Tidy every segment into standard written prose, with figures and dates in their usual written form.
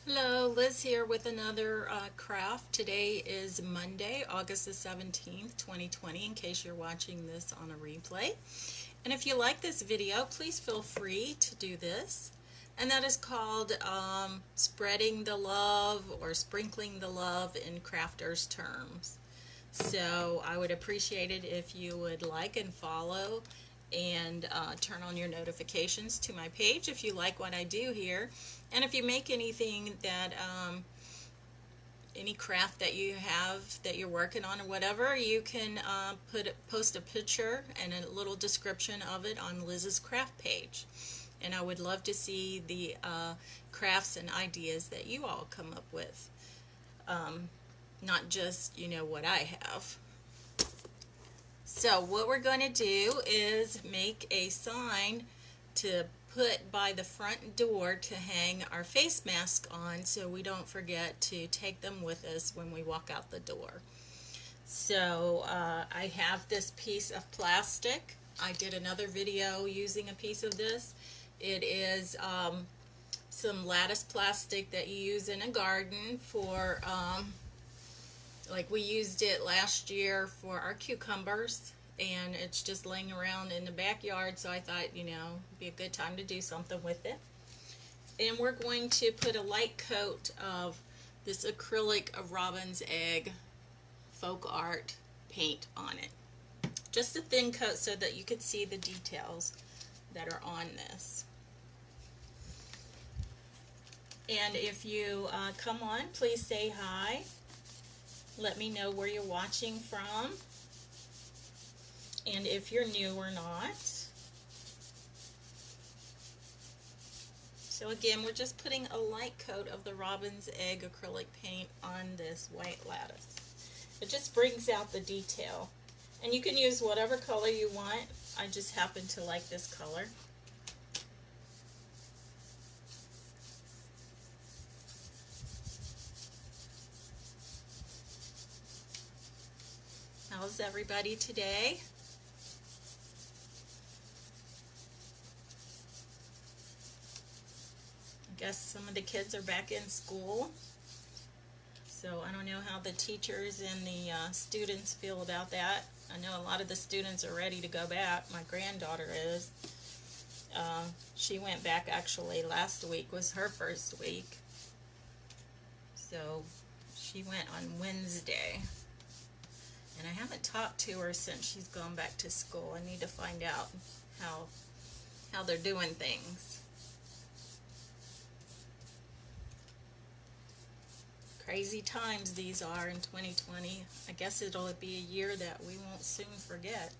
Hello, Liz here with another craft. Today is Monday, August the 17th, 2020, in case you're watching this on a replay. And if you like this video, please feel free to do this. And that is called spreading the love or sprinkling the love in crafters' terms. So I would appreciate it if you would like and follow and turn on your notifications to my page if you like what I do here. And if you make anything that, any craft that you have that you're working on or whatever, you can post a picture and a little description of it on Liz's craft page. And I would love to see the crafts and ideas that you all come up with. Not just, what I have. So what we're going to do is make a sign to put by the front door to hang our face mask on so we don't forget to take them with us when we walk out the door. So I have this piece of plastic. I did another video using a piece of this. It is some lattice plastic that you use in a garden for like we used it last year for our cucumbers, and it's just laying around in the backyard, so I thought, it'd be a good time to do something with it. And we're going to put a light coat of this acrylic of robin's egg folk art paint on it. Just a thin coat so that you can see the details that are on this. And if you come on, please say hi. Let me know where you're watching from, and if you're new or not. So again, we're just putting a light coat of the robin's egg acrylic paint on this white lattice. It just brings out the detail. And you can use whatever color you want. I just happen to like this color. How's everybody today? I guess some of the kids are back in school. So I don't know how the teachers and the students feel about that. I know a lot of the students are ready to go back. My granddaughter is. She went back actually last week was her first week. So she went on Wednesday. And I haven't talked to her since she's gone back to school. I need to find out how they're doing things. Crazy times these are in 2020. I guess it'll be a year that we won't soon forget.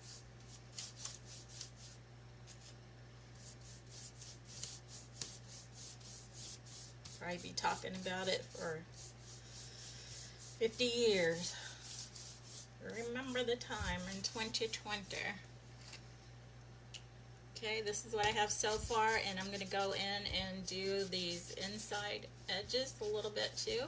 Probably be talking about it for 50 years. Remember the time in 2020. Okay, this is what I have so far, and I'm going to go in and do these inside edges a little bit too.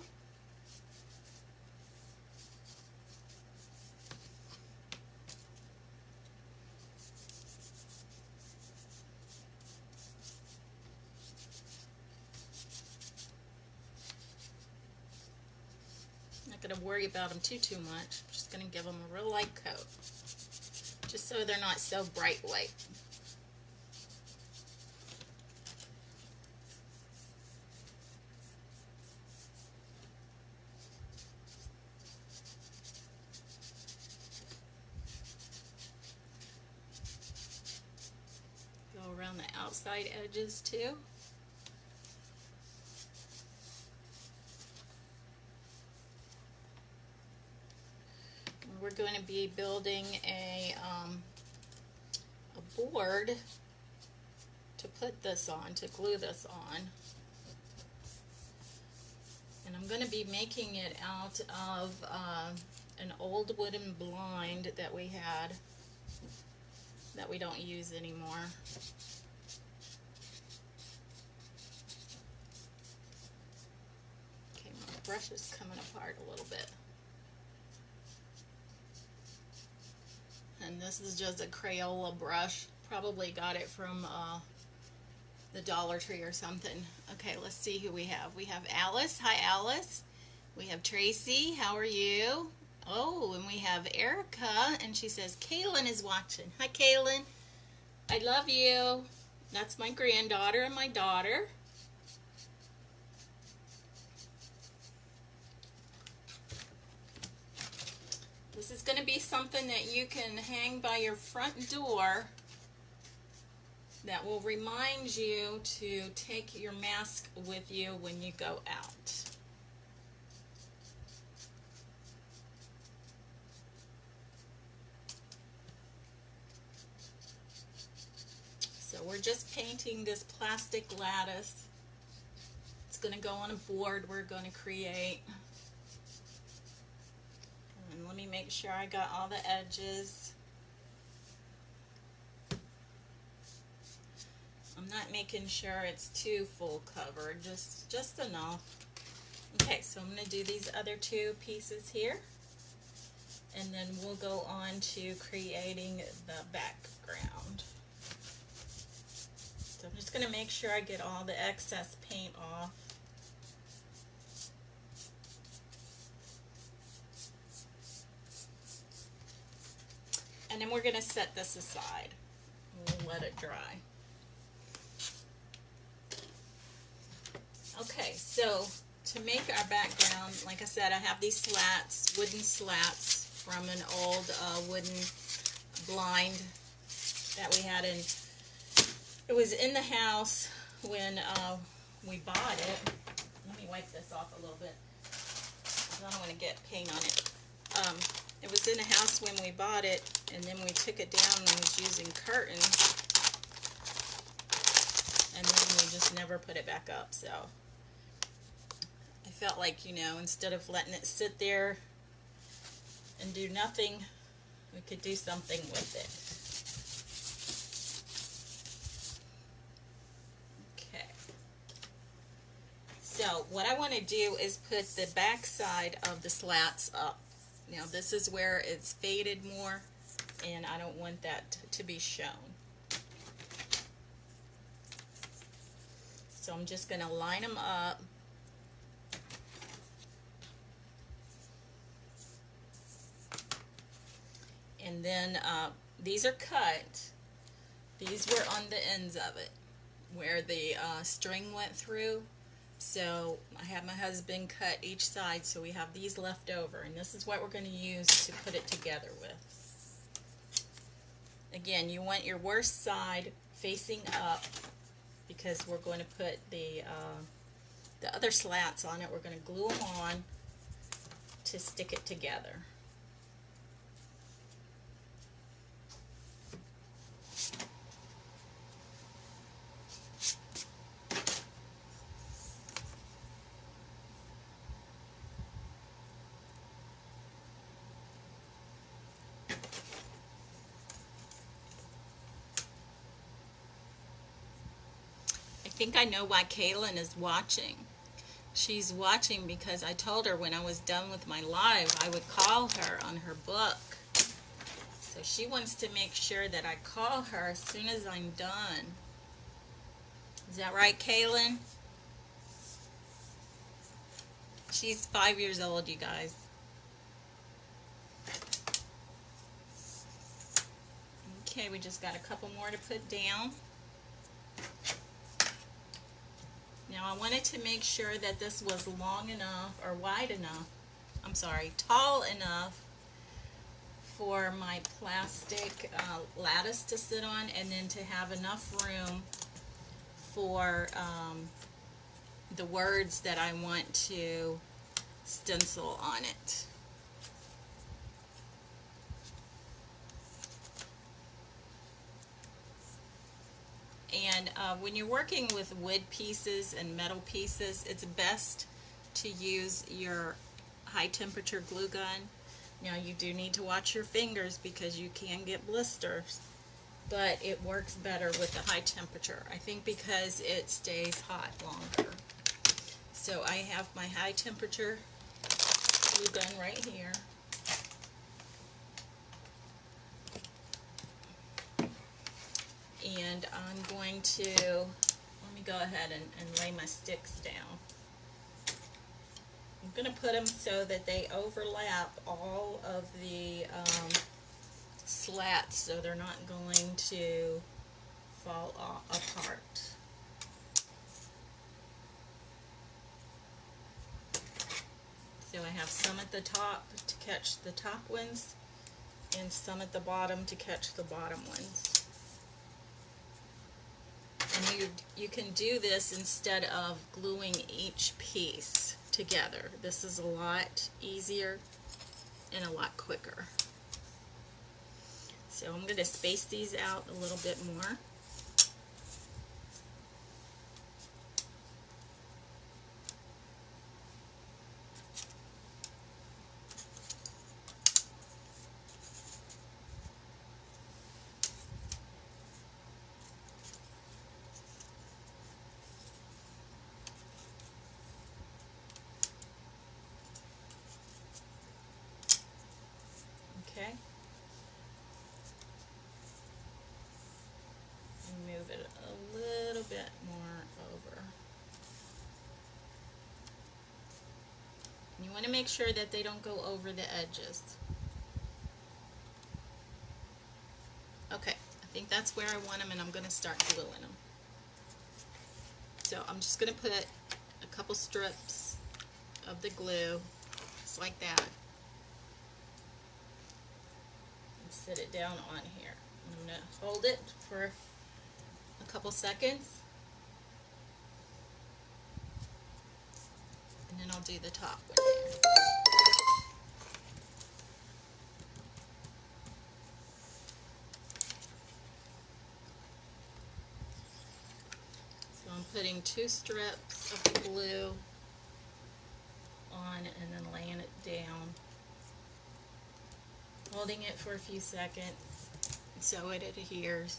Not going to worry about them too much. I'm just going to give them a real light coat, just so they're not so bright white. Go around the outside edges too. We're going to be building a board to put this on, to glue this on. And I'm going to be making it out of an old wooden blind that we had that we don't use anymore. Okay, my brush is coming apart a little bit. And this is just a Crayola brush. Probably got it from the Dollar Tree or something. Okay, let's see who we have. We have Alice. Hi, Alice. We have Tracy. How are you? Oh, and we have Erica, and she says Kaylin is watching. Hi, Kaylin. I love you. That's my granddaughter and my daughter. This is going to be something that you can hang by your front door that will remind you to take your mask with you when you go out. So we're just painting this plastic lattice. It's going to go on a board we're going to create. And let me make sure I got all the edges. I'm not making sure it's too full covered, just enough. Okay, so I'm going to do these other two pieces here, and then we'll go on to creating the background. So I'm just going to make sure I get all the excess paint off. And then we're going to set this aside. We'll let it dry. Okay, so to make our background, like I said, I have these slats, wooden slats from an old wooden blind that we had in. It was in the house when we bought it. Let me wipe this off a little bit. I don't want to get paint on it. It was in the house when we bought it, and then we took it down and was using curtains, and then we just never put it back up. So I felt like, you know, instead of letting it sit there and do nothing, we could do something with it. Okay. So what I want to do is put the back side of the slats up. Now this is where it's faded more, and I don't want that to be shown. So I'm just going to line them up. And then these are cut. These were on the ends of it where the string went through. So I had my husband cut each side, so we have these left over, and this is what we're going to use to put it together with. Again, you want your worst side facing up, because we're going to put the other slats on it. We're going to glue them on to stick it together. I think I know why Kaylin is watching. She's watching because I told her when I was done with my live, I would call her on her book. So she wants to make sure that I call her as soon as I'm done. Is that right, Kaylin? She's 5 years old, you guys. Okay, we just got a couple more to put down. Now I wanted to make sure that this was long enough, or wide enough, I'm sorry, tall enough for my plastic lattice to sit on, and then to have enough room for the words that I want to stencil on it. And when you're working with wood pieces and metal pieces, it's best to use your high temperature glue gun. Now you do need to watch your fingers because you can get blisters, but it works better with the high temperature. I think because it stays hot longer. So I have my high temperature glue gun right here. And I'm going to, go ahead and lay my sticks down. I'm going to put them so that they overlap all of the slats, so they're not going to fall apart. So I have some at the top to catch the top ones and some at the bottom to catch the bottom ones. And you can do this instead of gluing each piece together. This is a lot easier and a lot quicker. So I'm going to space these out a little bit more. Okay. And move it a little bit more over. You want to make sure that they don't go over the edges. Okay, I think that's where I want them, and I'm going to start gluing them. So I'm just going to put a couple strips of the glue, just like that, and sit it down on here. I'm going to hold it for a couple seconds, and then I'll do the top one here. So I'm putting 2 strips of glue on and then laying it down, holding it for a few seconds so it adheres.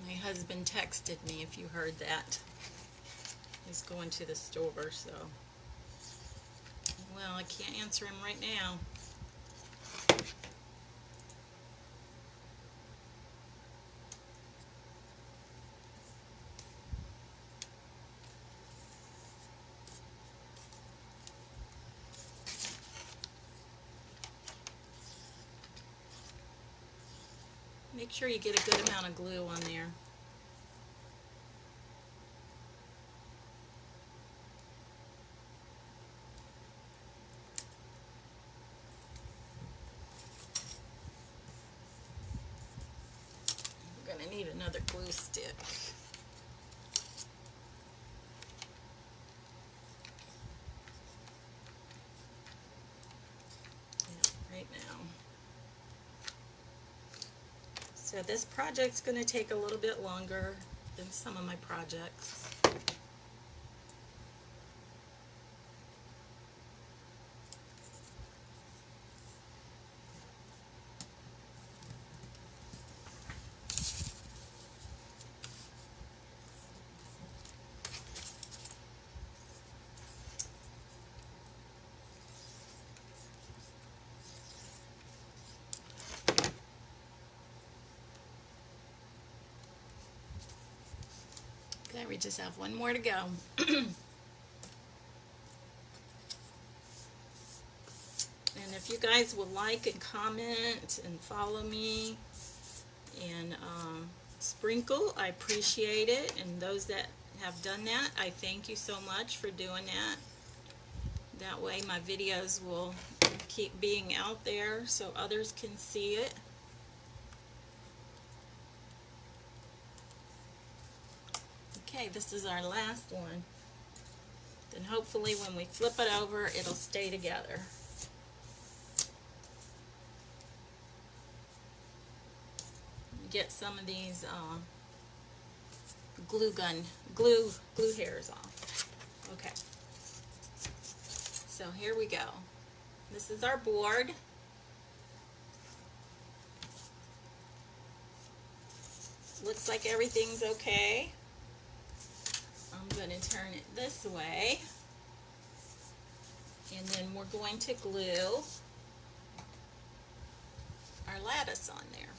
My husband texted me, if you heard that. He's going to the store, so. Well, I can't answer him right now. Make sure you get a good amount of glue on there. We're going to need another glue stick. Yeah, right now. So this project's going to take a little bit longer than some of my projects. Okay, we just have one more to go. And if you guys would like and comment and follow me and sprinkle, I appreciate it. And those that have done that, I thank you so much for doing that. That way my videos will keep being out there so others can see it. Okay, this is our last one. Then hopefully when we flip it over, it'll stay together. Get some of these glue hairs off. Okay. So here we go. This is our board. Looks like everything's okay. I'm going to turn it this way. And then we're going to glue our lattice on there.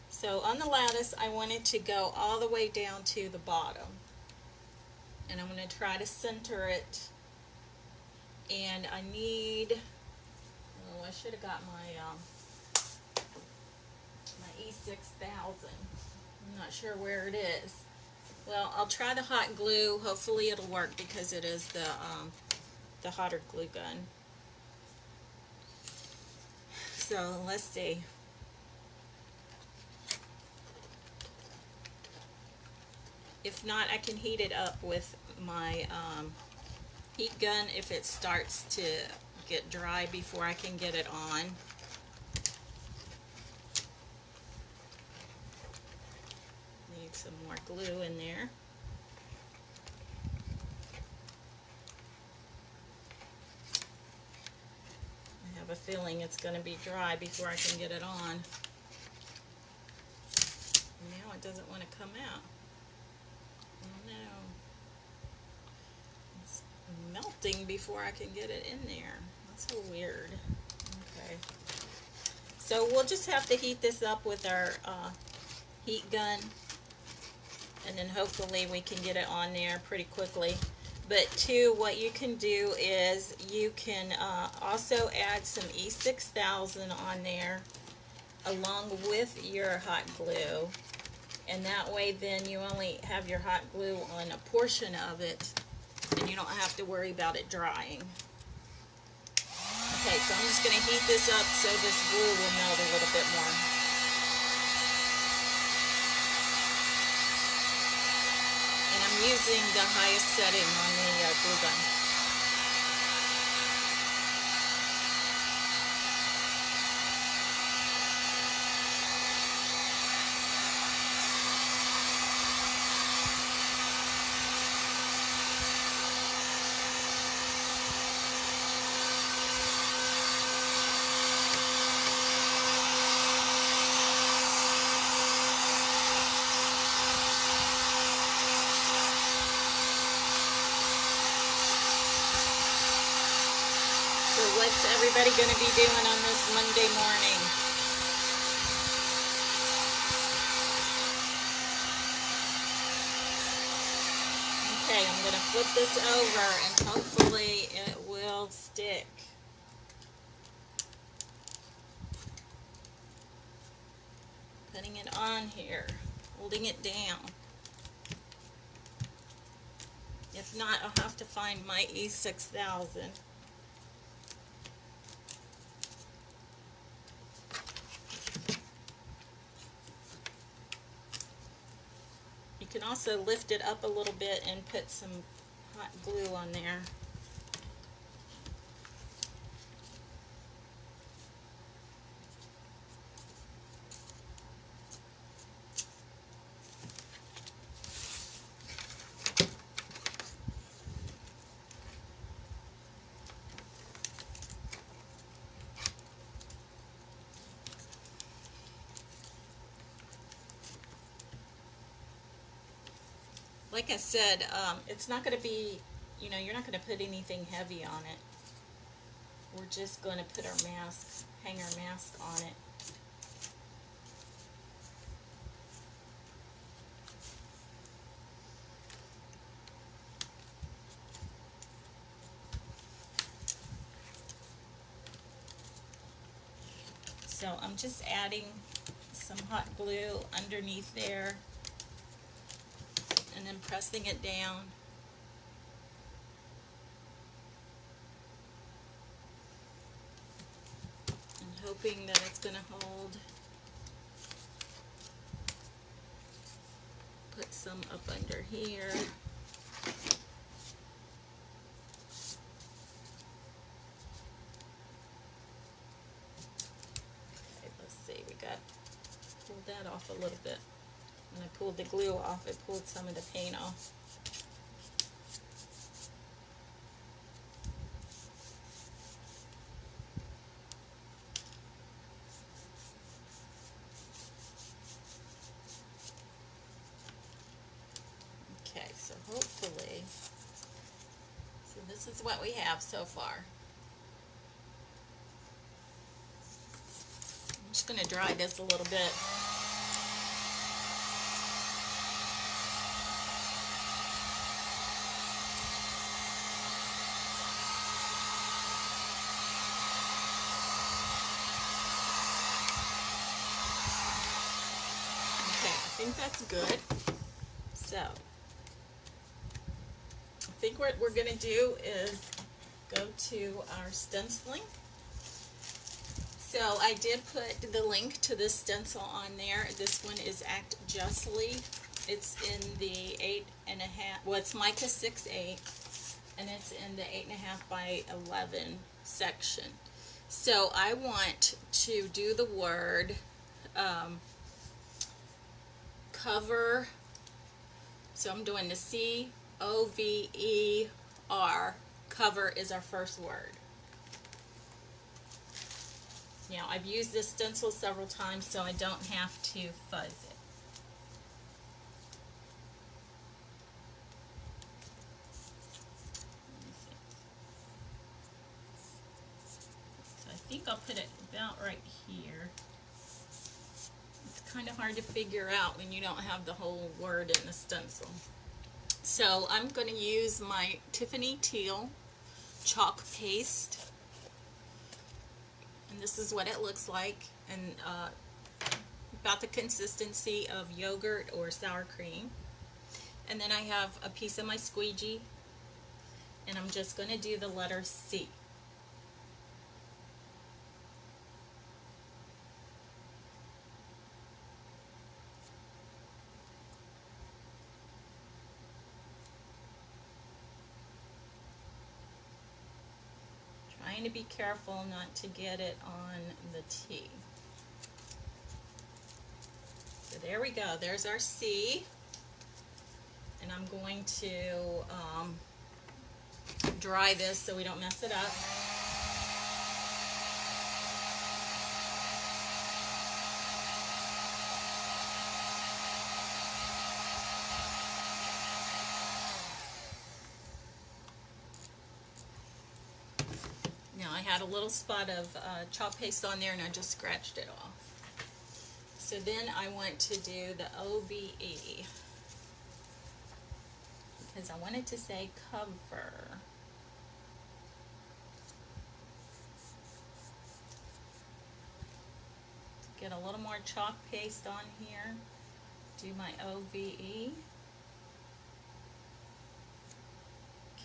So on the lattice, I want it to go all the way down to the bottom. And I'm going to try to center it. And I need, oh, I should have got my E6000. I'm not sure where it is. Well, I'll try the hot glue. Hopefully it'll work because it is the hotter glue gun. So let's see. If not, I can heat it up with my heat gun if it starts to get dry before I can get it on. Need some more glue in there. I have a feeling it's going to be dry before I can get it on. Now it doesn't want to come out. Oh no. It's melting before I can get it in there. That's so weird. Okay. So we'll just have to heat this up with our heat gun, and then hopefully we can get it on there pretty quickly. But too, what you can do is you can also add some E6000 on there along with your hot glue, and that way then you only have your hot glue on a portion of it and you don't have to worry about it drying. Okay, so I'm just going to heat this up so this glue will melt a little bit more. And I'm using the highest setting on the glue gun. So what's everybody going to be doing on this Monday morning? Okay, I'm going to flip this over and hopefully it will stick. Putting it on here, holding it down. If not, I'll have to find my E6000. You can also lift it up a little bit and put some hot glue on there. Like I said, it's not going to be, you're not going to put anything heavy on it. We're just going to put our mask, hang our mask on it. So I'm just adding some hot glue underneath there, and then pressing it down. And hoping that it's going to hold. Put some up under here. Okay, let's see, we got, pulled that off a little bit. When I pulled the glue off, it pulled some of the paint off. Okay, so hopefully, so this is what we have so far. I'm just going to dry this a little bit. I think that's good. So, I think what we're going to do is go to our stenciling. So I did put the link to this stencil on there. This one is Act Justly. It's in the 8.5, well, it's mica 6/8, and it's in the 8.5 by 11 section. So I want to do the word cover. So I'm doing the C-O-V-E-R. Cover is our first word. Now, I've used this stencil several times, so I don't have to fuzz it. So I think I'll put it about right here. It's kind of hard to figure out when you don't have the whole word in the stencil. So I'm going to use my Tiffany Teal chalk paste. And this is what it looks like, and about the consistency of yogurt or sour cream. And then I have a piece of my squeegee, and I'm just going to do the letter C. Trying to be careful not to get it on the T. So there we go. There's our C. And I'm going to dry this so we don't mess it up. Now I had a little spot of chalk paste on there, and I just scratched it off. So then I want to do the O-V-E, because I wanted to say cover. Get a little more chalk paste on here. Do my O-V-E.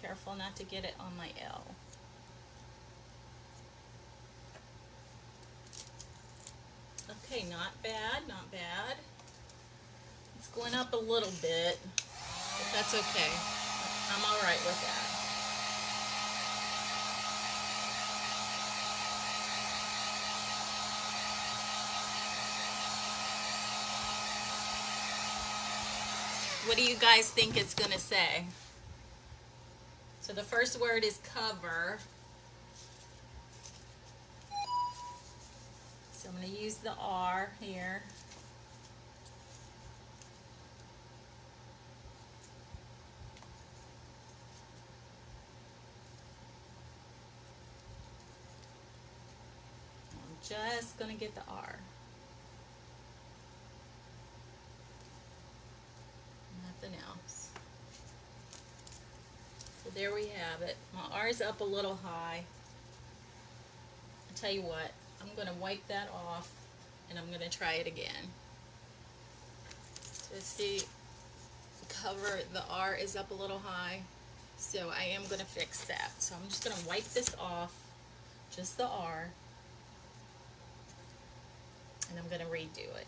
Careful not to get it on my L. Okay, not bad, not bad. It's going up a little bit, but that's okay. I'm all right with that. What do you guys think it's going to say? So the first word is cover. So I'm going to use the R here. I'm just going to get the R. Nothing else. So there we have it. My R is up a little high. I'll tell you what, I'm going to wipe that off, and I'm going to try it again. So see, cover, the R is up a little high, so I am going to fix that. So I'm just going to wipe this off, just the R, and I'm going to redo it.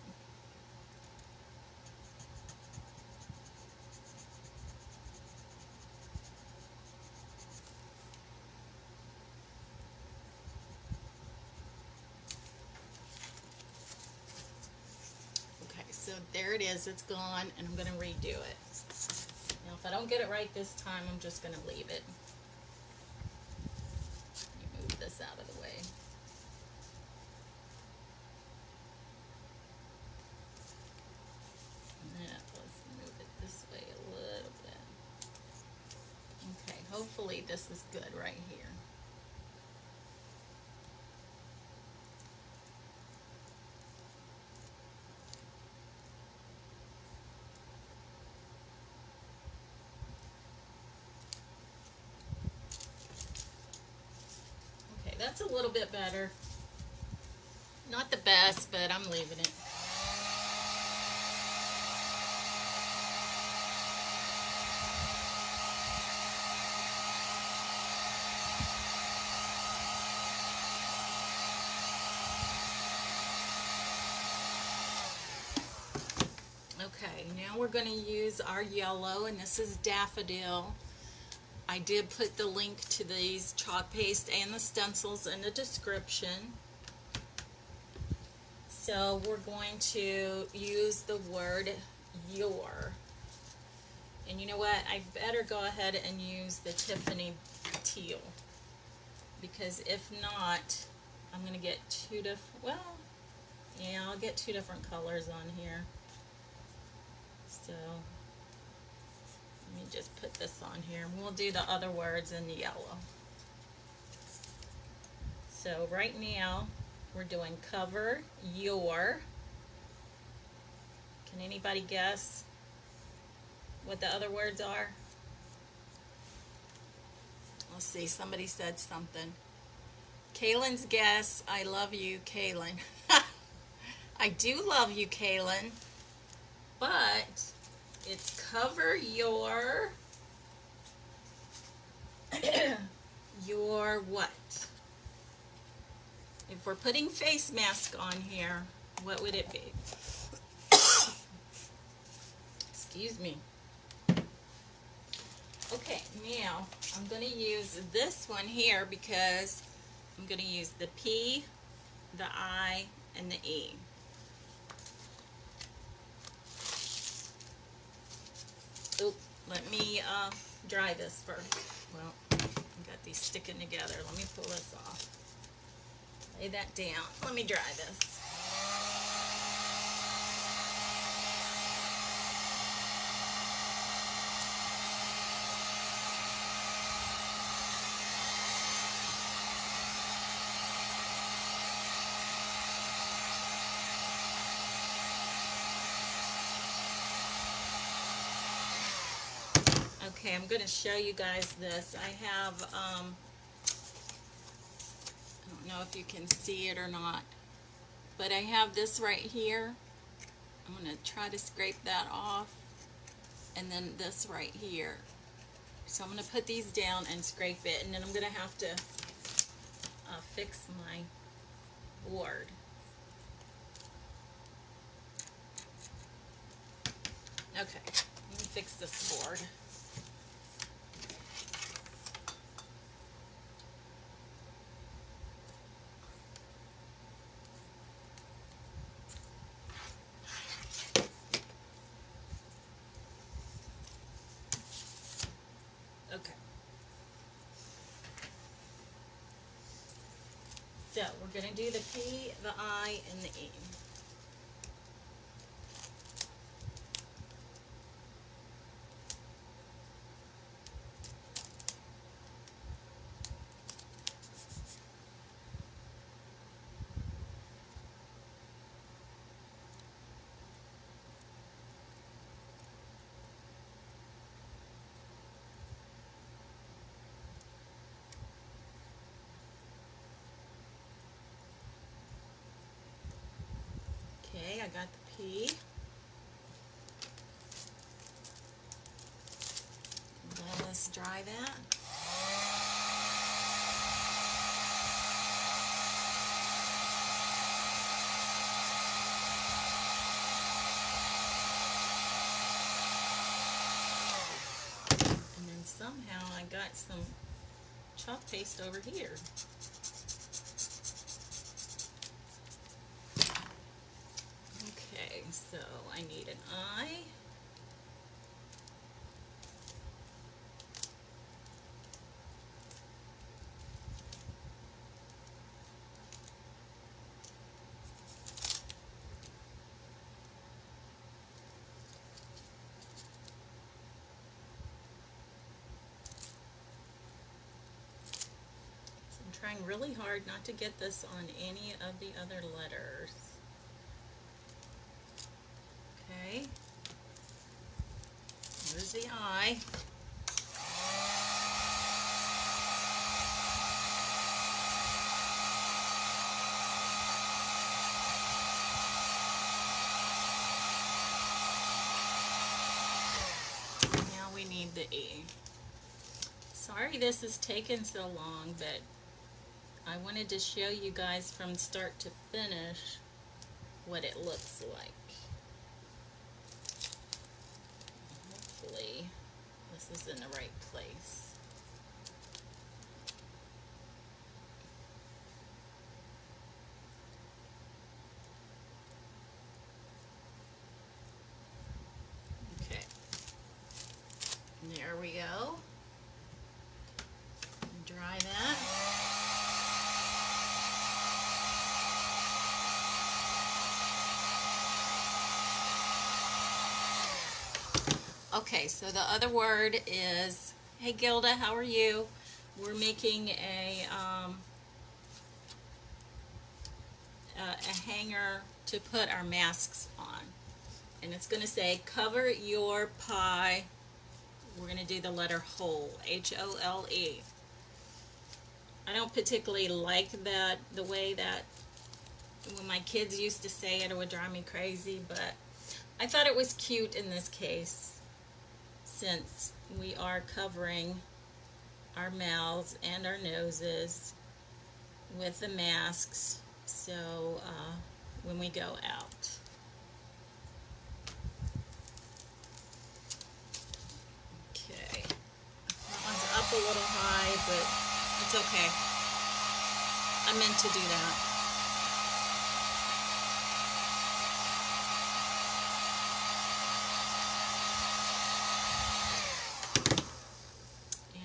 So there it is, it's gone, and I'm going to redo it. Now if I don't get it right this time, I'm just going to leave it. Let me move this out of the way. Now let's move it this way a little bit. hopefully this is good right here. Okay, that's a little bit better. Not the best, but I'm leaving it. Okay, now we're going to use our yellow, and this is Daffodil. I did put the link to these chalk paste and the stencils in the description. So we're going to use the word your. And you know what? I better go ahead and use the Tiffany teal. Because if not, I'm going to get two different, well, yeah, I'll get two different colors on here. So let me just put this on here. We'll do the other words in the yellow. So right now we're doing cover your. Can anybody guess what the other words are? Let's see, somebody said something. Kaylin's guess, I love you, Kaylin. I do love you, Kaylin. But it's cover your your what? If we're putting face mask on here, what would it be? Excuse me. Okay, now I'm going to use this one here because I'm going to use the P, the I, and the E. Oop, let me dry this first. Well, I've got these sticking together. Let me pull this off. Lay that down. Let me dry this. Okay, I'm going to show you guys this. I have, I don't know if you can see it or not, but I have this right here. I'm going to try to scrape that off, and then this right here. So I'm going to put these down and scrape it, and then I'm going to have to fix my board. Okay, let me fix this board. Okay. So we're going to do the P, the I, and the E. Okay, I got the P. Let's dry that. And then somehow I got some chalk paste over here. Okay, so I need an I. trying really hard not to get this on any of the other letters. Okay. Here's the I. Now we need the E. Sorry this is taking so long, but I wanted to show you guys from start to finish what it looks like. Hopefully this is in the right place. Okay, there we go. Dry that. Okay, so the other word is, hey Gilda, how are you? We're making a hanger to put our masks on. And it's going to say, cover your pie. We're going to do the letter whole, H-O-L-E. I don't particularly like that, the way that when my kids used to say it, it would drive me crazy, but I thought it was cute in this case, since we are covering our mouths and our noses with the masks, so when we go out. Okay, that one's up a little high, but it's okay. I meant to do that.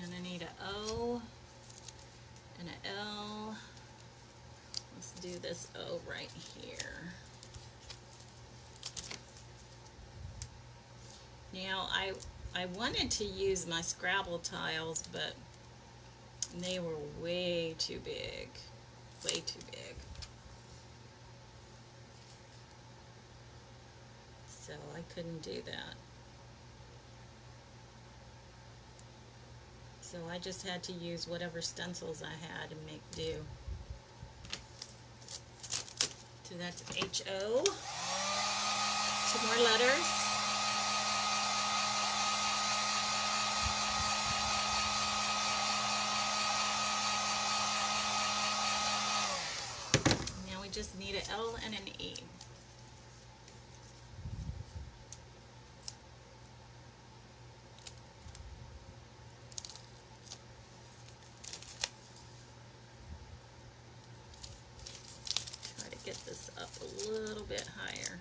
And I need an O and an L. Let's do this O right here. Now I wanted to use my Scrabble tiles, but they were way too big. Way too big. So I couldn't do that. So I just had to use whatever stencils I had and make do. So that's H-O. 2 more letters. Now we just need an L and an E. Get this up a little bit higher.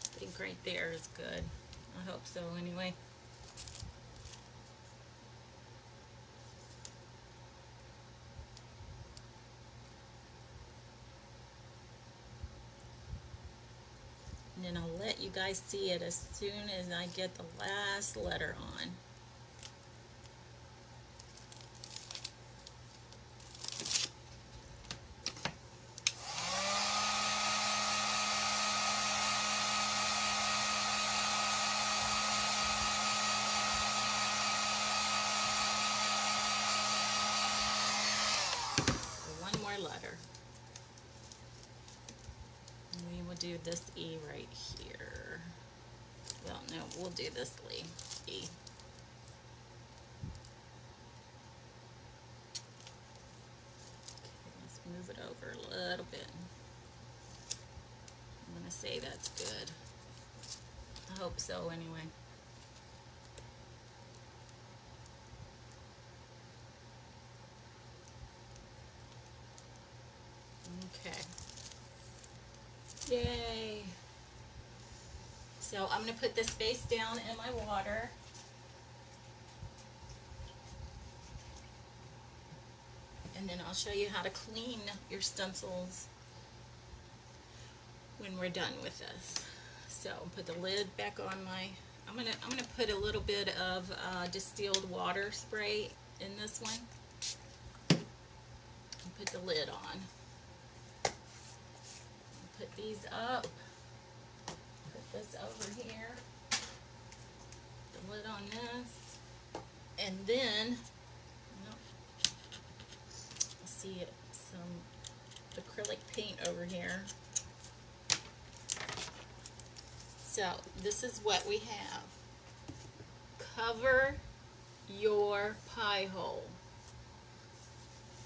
I think right there is good. I hope so anyway. And then I'll let you guys see it as soon as I get the last letter on. Letter. And we will do this E right here. Well, no, we'll do this E. Okay, let's move it over a little bit. I'm going to say that's good. I hope so anyway. Okay. Yay. So I'm going to put this face down in my water. And then I'll show you how to clean your stencils when we're done with this. So put the lid back on my I'm gonna put a little bit of distilled water spray in this one. And put the lid on. Put these up. Put this over here. The lid on this, and then I see it, some acrylic paint over here. So this is what we have. Cover your pie hole.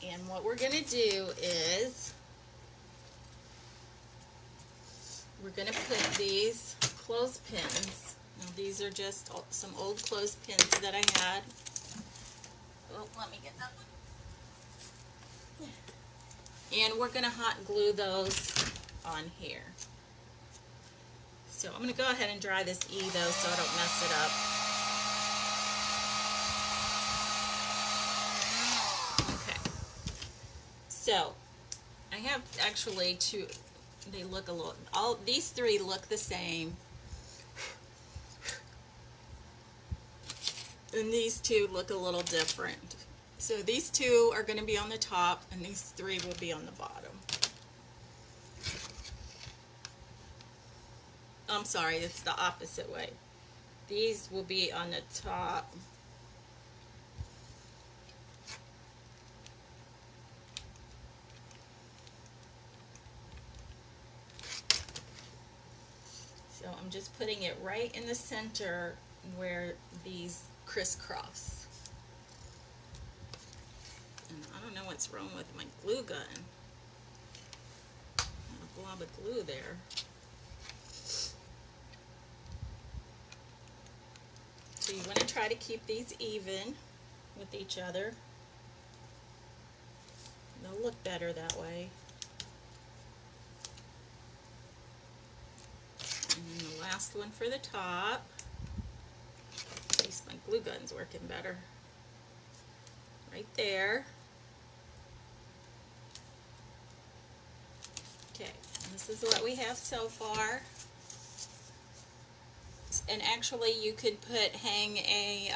And what we're going to do is we're going to put these clothespins. Now these are just some old clothespins that I had. Oh, let me get that one. And we're going to hot glue those on here. So I'm going to go ahead and dry this E though so I don't mess it up. Okay. So I have actually two, they look a little, these three look the same. And these two look a little different. So these two are going to be on the top and these three will be on the bottom. I'm sorry, it's the opposite way. These will be on the top. So I'm just putting it right in the center where these crisscross. And I don't know what's wrong with my glue gun. A blob of glue there. So you want to try to keep these even with each other. They'll look better that way. And then the last one for the top. At least my glue gun's working better. Right there. Okay, this is what we have so far. And actually you could hang a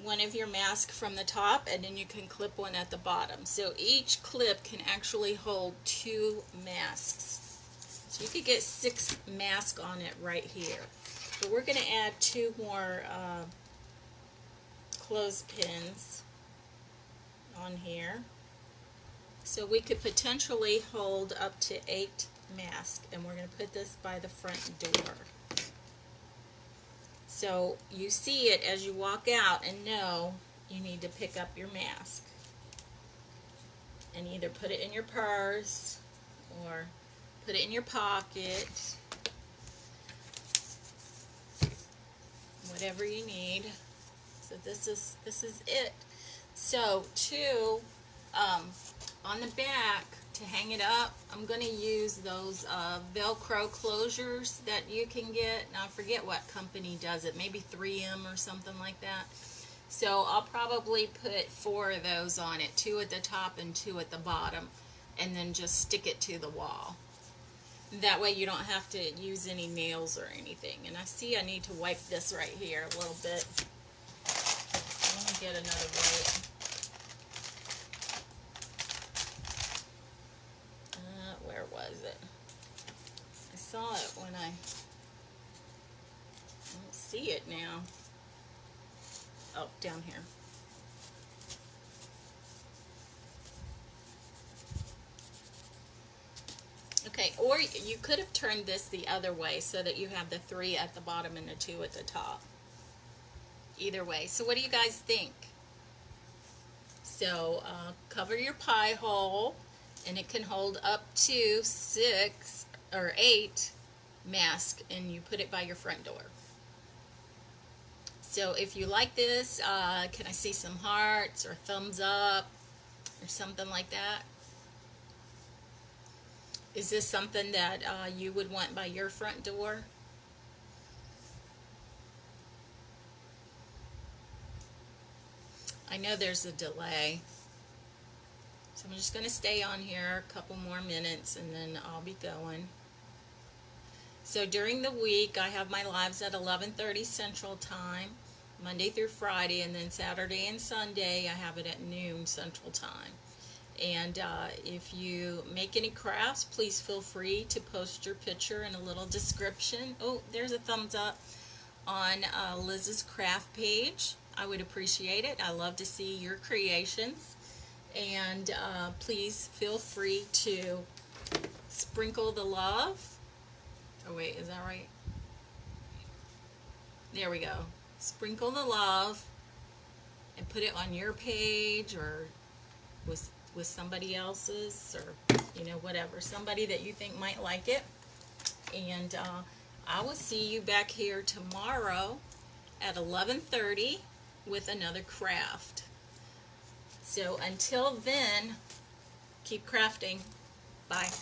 one of your masks from the top and then you can clip one at the bottom. So each clip can actually hold 2 masks. So you could get 6 masks on it right here. But we're going to add 2 more clothespins on here. So we could potentially hold up to 8 masks. And we're going to put this by the front door. So you see it as you walk out and know you need to pick up your mask. And either put it in your purse or put it in your pocket. Whatever you need. So this is it. So on the back to hang it up, I'm going to use those Velcro closures that you can get. Now I forget what company does it, maybe 3M or something like that. So I'll probably put 4 of those on it, 2 at the top and 2 at the bottom, and then just stick it to the wall. That way you don't have to use any nails or anything. And I see I need to wipe this right here a little bit. Let me get another wipe. Where was it? I saw it when I don't see it now. Oh, down here. Okay, or you could have turned this the other way so that you have the 3 at the bottom and the 2 at the top. Either way. So what do you guys think? So cover your pie hole. And it can hold up to 6 or 8 masks, and you put it by your front door. So if you like this, can I see some hearts or thumbs up or something like that? Is this something that you would want by your front door? I know there's a delay. So I'm just going to stay on here a couple more minutes and then I'll be going. So during the week, I have my lives at 11:30 Central Time, Monday through Friday, and then Saturday and Sunday, I have it at noon Central Time. And if you make any crafts, please feel free to post your picture and a little description. Oh, there's a thumbs up on Liz's craft page. I would appreciate it. I love to see your creations. And please feel free to sprinkle the love. Oh wait, is that right? There we go. Sprinkle the love and put it on your page or with somebody else's, or whatever, somebody that you think might like it. And I will see you back here tomorrow at 11:30 with another craft. So until then, keep crafting. Bye.